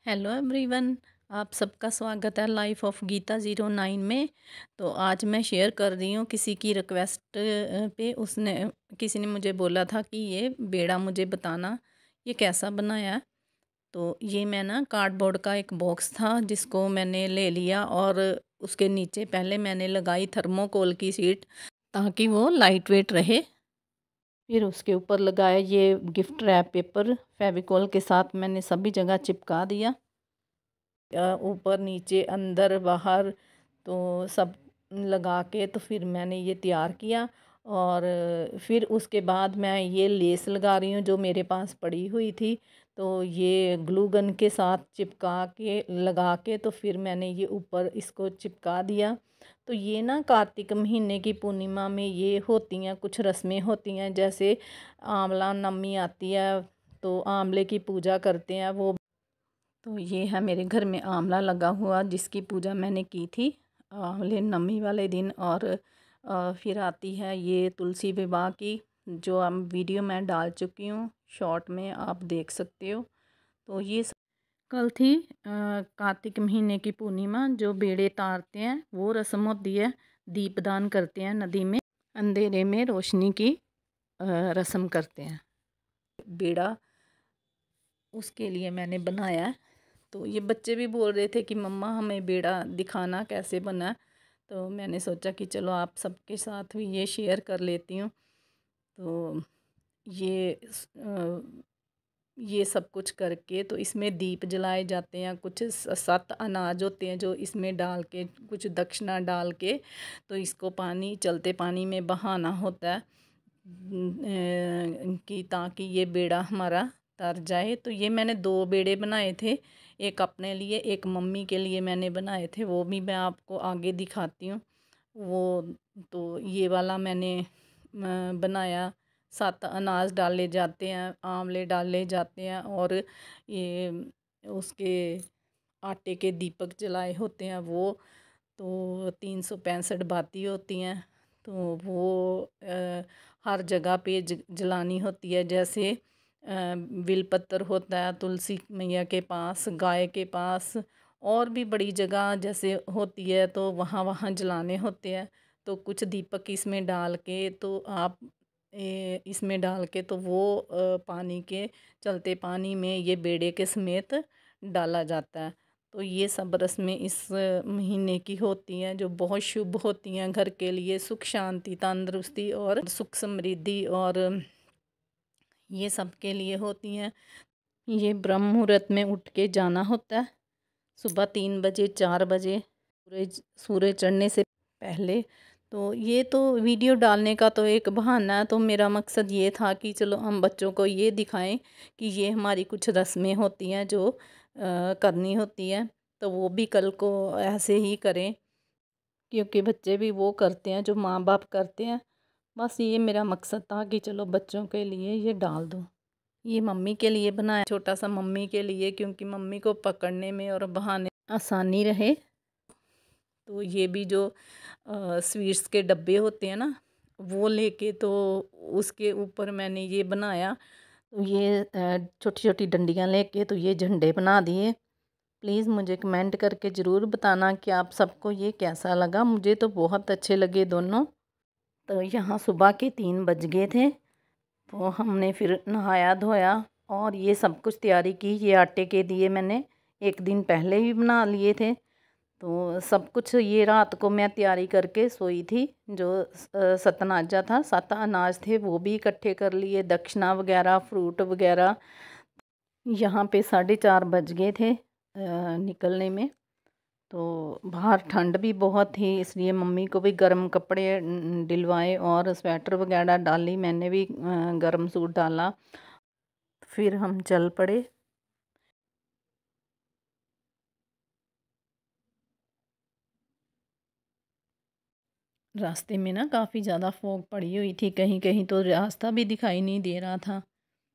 Hello everyone. आप सबका स्वागत है लाइफ ऑफ गीता 09 में। तो आज मैं शेयर कर रही हूँ किसी की रिक्वेस्ट पे। उसने किसी ने मुझे बोला था कि ये बेड़ा मुझे बताना ये कैसा बनाया है। तो ये मैं ना कार्डबोर्ड का एक बॉक्स था जिसको मैंने ले लिया और उसके नीचे पहले मैंने लगाई थर्मोकोल की शीट ताकि वो लाइट वेट रहे। फिर उसके ऊपर लगाया ये गिफ्ट रैप पेपर, फेविकोल के साथ मैंने सभी जगह चिपका दिया, ऊपर नीचे अंदर बाहर तो सब लगा के। तो फिर मैंने ये तैयार किया और फिर उसके बाद मैं ये लेस लगा रही हूँ जो मेरे पास पड़ी हुई थी। तो ये ग्लू गन के साथ चिपका के लगा के तो फिर मैंने ये ऊपर इसको चिपका दिया। तो ये ना कार्तिक महीने की पूर्णिमा में ये होती हैं, कुछ रस्में होती हैं, जैसे आंवला नवमी आती है तो आंवले की पूजा करते हैं वो। तो ये है मेरे घर में आंवला लगा हुआ जिसकी पूजा मैंने की थी आंवले नवमी वाले दिन। और फिर आती है ये तुलसी विवाह की जो हम वीडियो मैं डाल चुकी हूँ, शॉर्ट में आप देख सकते हो। तो ये कल थी कार्तिक महीने की पूर्णिमा। जो बेड़े तारते हैं वो रस्म होती है, दीपदान करते हैं नदी में, अंधेरे में रोशनी की रस्म करते हैं। बेड़ा उसके लिए मैंने बनाया है। तो ये बच्चे भी बोल रहे थे कि मम्मा हमें बेड़ा दिखाना कैसे बना है। तो मैंने सोचा कि चलो आप सबके साथ भी ये शेयर कर लेती हूँ। तो ये सब कुछ करके तो इसमें दीप जलाए जाते हैं, कुछ 7 अनाज होते हैं जो इसमें डाल के, कुछ दक्षिणा डाल के तो इसको पानी, चलते पानी में बहाना होता है कि ताकि ये बेड़ा हमारा तर जाए। तो ये मैंने 2 बेड़े बनाए थे, एक अपने लिए एक मम्मी के लिए मैंने बनाए थे, वो भी मैं आपको आगे दिखाती हूँ वो। तो ये वाला मैंने बनाया, 7 अनाज डाले जाते हैं, आंवले डाले जाते हैं और ये उसके आटे के दीपक जलाए होते हैं वो। तो 365 बाती होती हैं तो वो हर जगह पे जलानी होती है। जैसे बिलपत्र होता है तुलसी मैया के पास, गाय के पास, और भी बड़ी जगह जैसे होती है तो वहाँ वहाँ जलाने होते हैं। तो कुछ दीपक इसमें डाल के तो आप इसमें डाल के तो वो पानी के, चलते पानी में ये बेड़े के समेत डाला जाता है। तो ये सब रस्में इस महीने की होती हैं जो बहुत शुभ होती हैं घर के लिए, सुख शांति तंदुरुस्ती और सुख समृद्धि और ये सब के लिए होती हैं। ये ब्रह्म मुहूर्त में उठ के जाना होता है, सुबह 3 बजे 4 बजे सूरज चढ़ने से पहले। तो ये तो वीडियो डालने का तो एक बहाना है। तो मेरा मकसद ये था कि चलो हम बच्चों को ये दिखाएं कि ये हमारी कुछ रस्में होती हैं जो करनी होती है। तो वो भी कल को ऐसे ही करें क्योंकि बच्चे भी वो करते हैं जो माँ बाप करते हैं। बस ये मेरा मकसद था कि चलो बच्चों के लिए ये डाल दूँ। ये मम्मी के लिए बनाया, छोटा सा मम्मी के लिए, क्योंकि मम्मी को पकड़ने में और बहाने आसानी रहे। तो ये भी जो स्वीट्स के डब्बे होते हैं ना, वो लेके तो उसके ऊपर मैंने ये बनाया। तो ये छोटी छोटी डंडियाँ लेके तो ये झंडे बना दिए। प्लीज़ मुझे कमेंट करके ज़रूर बताना कि आप सबको ये कैसा लगा। मुझे तो बहुत अच्छे लगे दोनों। तो यहाँ सुबह के 3 बज गए थे तो हमने फिर नहाया धोया और ये सब कुछ तैयारी की। ये आटे के दिए मैंने एक दिन पहले ही बना लिए थे। तो सब कुछ ये रात को मैं तैयारी करके सोई थी। जो सतनाजा था, 7 अनाज थे वो भी इकट्ठे कर लिए, दक्षिणा वगैरह, फ्रूट वगैरह। यहाँ पे 4:30 बज गए थे निकलने में। तो बाहर ठंड भी बहुत थी इसलिए मम्मी को भी गर्म कपड़े दिलवाए और स्वेटर वगैरह डाली, मैंने भी गर्म सूट डाला। फिर हम चल पड़े। रास्ते में ना काफ़ी ज़्यादा फॉग पड़ी हुई थी, कहीं कहीं तो रास्ता भी दिखाई नहीं दे रहा था।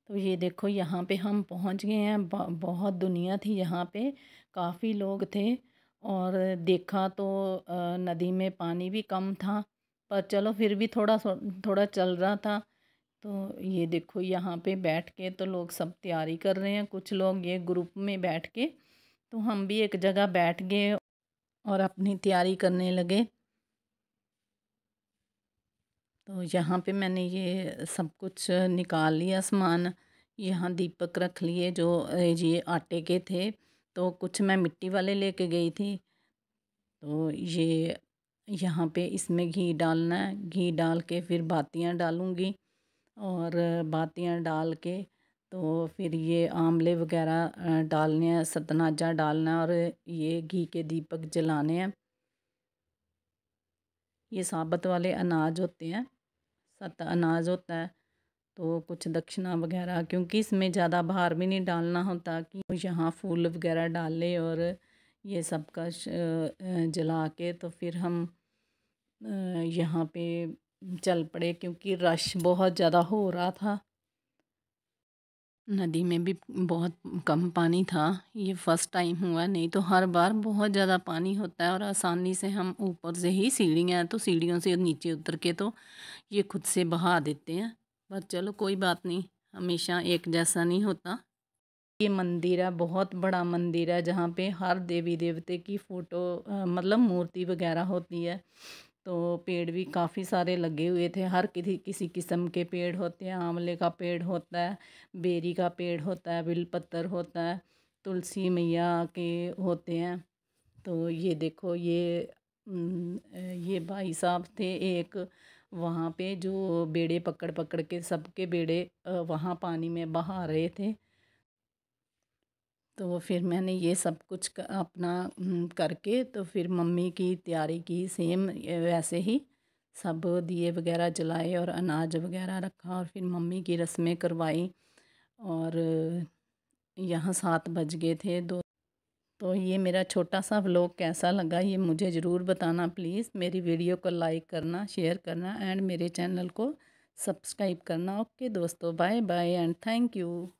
तो ये देखो यहाँ पे हम पहुँच गए हैं। बहुत दुनिया थी यहाँ पे, काफ़ी लोग थे। और देखा तो नदी में पानी भी कम था, पर चलो फिर भी थोड़ा थोड़ा चल रहा था। तो ये देखो यहाँ पे बैठ के तो लोग सब तैयारी कर रहे हैं, कुछ लोग ये ग्रुप में बैठ के तो हम भी एक जगह बैठ गए और अपनी तैयारी करने लगे। तो यहाँ पे मैंने ये सब कुछ निकाल लिया सामान। यहाँ दीपक रख लिए जो ये आटे के थे। तो कुछ मैं मिट्टी वाले लेके गई थी। तो ये यहाँ पे इसमें घी डालना है। घी डाल के फिर बातियाँ डालूँगी और बातियाँ डाल के तो फिर ये आंवले वगैरह डालने हैं, सतनाजा डालना है और ये घी के दीपक जलाने हैं। ये साबुत वाले अनाज होते हैं, सत अनाज होता है। तो कुछ दक्षिणा वगैरह, क्योंकि इसमें ज़्यादा भार भी नहीं डालना होता कि यहाँ फूल वगैरह डाले और ये सब का जला के तो फिर हम यहाँ पे चल पड़े, क्योंकि रश बहुत ज़्यादा हो रहा था। नदी में भी बहुत कम पानी था। ये फर्स्ट टाइम हुआ, नहीं तो हर बार बहुत ज़्यादा पानी होता है और आसानी से हम ऊपर से ही सीढ़ियाँ हैं तो सीढ़ियों से नीचे उतर के तो ये खुद से बहा देते हैं। पर चलो कोई बात नहीं, हमेशा एक जैसा नहीं होता। ये मंदिर है, बहुत बड़ा मंदिर है जहाँ पे हर देवी देवते की फ़ोटो मतलब मूर्ति वगैरह होती है। तो पेड़ भी काफ़ी सारे लगे हुए थे, हर किसी किस्म के पेड़ होते हैं। आंवले का पेड़ होता है, बेरी का पेड़ होता है, बिलपत्र होता है, तुलसी मैया के होते हैं। तो ये देखो ये भाई साहब थे एक वहाँ पे जो बेड़े पकड़ पकड़ के सबके बेड़े वहाँ पानी में बहा रहे थे। तो फिर मैंने ये सब कुछ अपना करके तो फिर मम्मी की तैयारी की सेम वैसे ही सब दिए वगैरह जलाए और अनाज वगैरह रखा और फिर मम्मी की रस्में करवाई। और यहाँ 7 बज गए थे दो। तो ये मेरा छोटा सा व्लॉग कैसा लगा ये मुझे ज़रूर बताना प्लीज़। मेरी वीडियो को लाइक करना, शेयर करना एंड मेरे चैनल को सब्सक्राइब करना। ओके दोस्तों, bye bye and thank you.